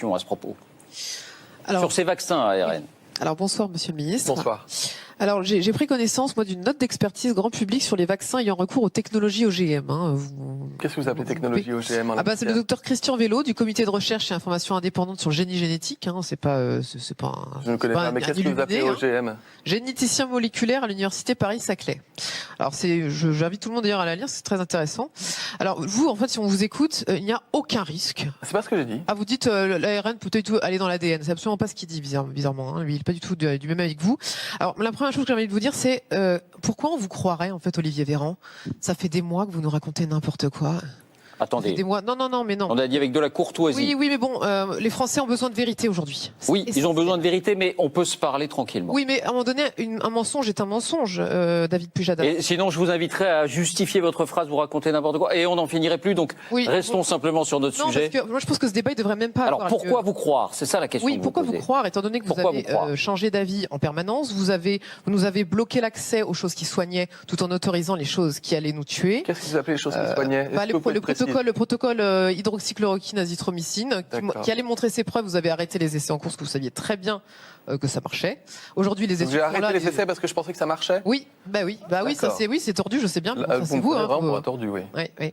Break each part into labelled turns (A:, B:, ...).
A: à ce propos.
B: Alors,
A: sur ces vaccins à ARN.
B: Alors bonsoir Monsieur le Ministre.
C: Bonsoir.
B: Alors j'ai pris connaissance moi d'une note d'expertise grand public sur les vaccins ayant recours aux technologies OGM.
C: Qu'est-ce que vous appelez technologie OGM
B: c'est le docteur Christian Vélo du comité de recherche et information indépendante sur le génie génétique. C'est pas
C: Je ne connais pas, mais qu'est-ce que vous appelez OGM?
B: Généticien moléculaire à l'université Paris-Saclay. Alors j'invite tout le monde d'ailleurs à la lire, c'est très intéressant. Alors vous, en fait, si on vous écoute, il n'y a aucun risque.
C: C'est pas ce que j'ai dit.
B: Ah, vous dites l'ARN peut être aller dans l'ADN. C'est absolument pas ce qu'il dit bizarrement. Lui, il est pas du tout du même avec vous. Alors la première chose que j'ai envie de vous dire, c'est pourquoi on vous croirait en fait, Olivier Véran? Ça fait des mois que vous nous racontez n'importe quoi.
A: Attendez.
B: Des mois. Non, mais non.
A: On a dit avec de la courtoisie.
B: Oui, mais bon, les Français ont besoin de vérité aujourd'hui.
A: Oui, ils ont besoin de vérité, mais on peut se parler tranquillement.
B: Oui, mais à un moment donné, un mensonge est un mensonge, David Pujadas.
A: Et sinon, je vous inviterai à justifier votre phrase, vous racontez n'importe quoi, et on n'en finirait plus. Donc, restons simplement sur notre sujet.
B: Parce que moi, je pense que ce débat, il devrait même pas
A: avoir lieu. Alors, pourquoi vous croire? C'est ça la question.
B: Oui, pourquoi vous croire, étant donné que vous avez changé d'avis en permanence, vous nous avez bloqué l'accès aux choses qui soignaient, tout en autorisant les choses qui allaient nous tuer.
C: Qu'est-ce que vous appelez les choses qui soignaient?
B: Le protocole hydroxychloroquine, azithromycine, qui allait montrer ses preuves. Vous avez arrêté les essais en cours, parce que vous saviez très bien que ça marchait. Aujourd'hui, les essais.
C: J'ai arrêté les essais parce que je pensais que ça marchait.
B: Oui, c'est tordu, je sais bien.
C: C'est vous, vraiment tordu, oui.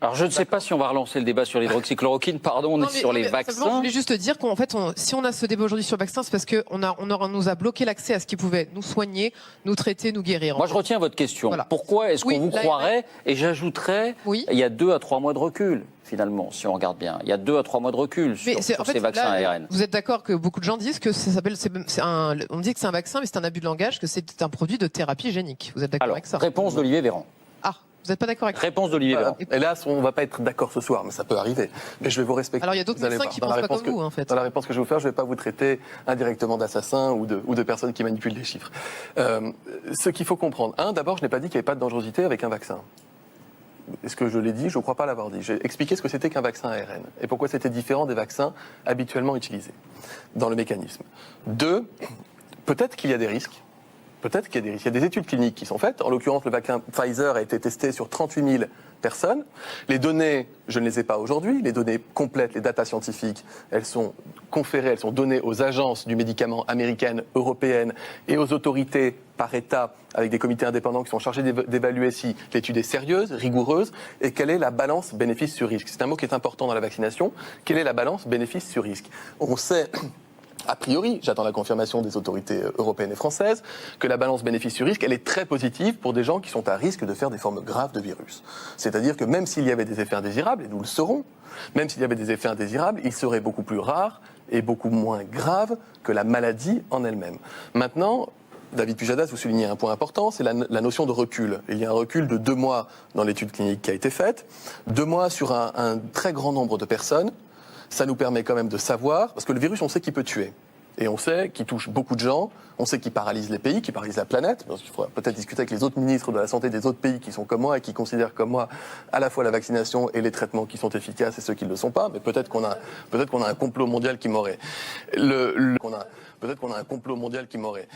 A: Alors, je ne sais pas si on va relancer le débat sur l'hydroxychloroquine. Pardon, on est sur les vaccins.
B: Je voulais juste dire qu'en fait, si on a ce débat aujourd'hui sur le vaccin, c'est parce qu'on nous a bloqué l'accès à ce qui pouvait nous soigner, nous traiter, nous guérir.
A: Moi, je retiens votre question. Voilà. Pourquoi est-ce qu'on vous croirait? Et j'ajouterais, il y a 2 à 3 mois de recul. Finalement, si on regarde bien, il y a 2 à 3 mois de recul sur ces vaccins ARN.
B: Vous êtes d'accord que beaucoup de gens disent que on dit que c'est un vaccin, mais c'est un abus de langage, que c'est un produit de thérapie génique. Vous êtes d'accord avec ça?
A: Réponse d'Olivier Véran.
B: Ah, vous n'êtes pas d'accord avec ça?
A: Réponse d'Olivier Véran.
C: Hélas, on ne va pas être d'accord ce soir, mais ça peut arriver. Mais je vais vous respecter.
B: Alors il y a d'autres médecins qui ne pensent pas comme vous, en fait.
C: Dans la réponse que je vais vous faire, je ne vais pas vous traiter indirectement d'assassin ou de personnes qui manipulent les chiffres. Ce qu'il faut comprendre, d'abord, je n'ai pas dit qu'il n'y avait pas de dangerosité avec un vaccin. Est-ce que je l'ai dit? Je ne crois pas l'avoir dit. J'ai expliqué ce que c'était qu'un vaccin ARN et pourquoi c'était différent des vaccins habituellement utilisés dans le mécanisme. 2, peut-être qu'il y a des risques. Peut-être qu'il y a des risques. Il y a des études cliniques qui sont faites. En l'occurrence, le vaccin Pfizer a été testé sur 38 000 personnes. Les données, je ne les ai pas aujourd'hui. Les données complètes, les datas scientifiques, elles sont conférées, elles sont données aux agences du médicament américaines, européennes et aux autorités par État, avec des comités indépendants qui sont chargés d'évaluer si l'étude est sérieuse, rigoureuse, et quelle est la balance bénéfice sur risque. C'est un mot qui est important dans la vaccination. Quelle est la balance bénéfice sur risque? On sait, a priori, j'attends la confirmation des autorités européennes et françaises, que la balance bénéfice sur risque, elle est très positive pour des gens qui sont à risque de faire des formes graves de virus. C'est-à-dire que même s'il y avait des effets indésirables, et nous le saurons, même s'il y avait des effets indésirables, ils seraient beaucoup plus rares et beaucoup moins graves que la maladie en elle-même. Maintenant, David Pujadas, vous soulignez un point important, c'est la notion de recul. Il y a un recul de 2 mois dans l'étude clinique qui a été faite, 2 mois sur un très grand nombre de personnes. Ça nous permet quand même de savoir, parce que le virus, on sait qu'il peut tuer. Et on sait qu'il touche beaucoup de gens, on sait qu'il paralyse les pays, qu'il paralyse la planète. Il faudra peut-être discuter avec les autres ministres de la Santé des autres pays qui sont comme moi et qui considèrent comme moi à la fois la vaccination et les traitements qui sont efficaces et ceux qui ne le sont pas. Mais peut-être qu'on a un complot mondial qui m'aurait. Peut-être qu'on a un complot mondial qui m'aurait.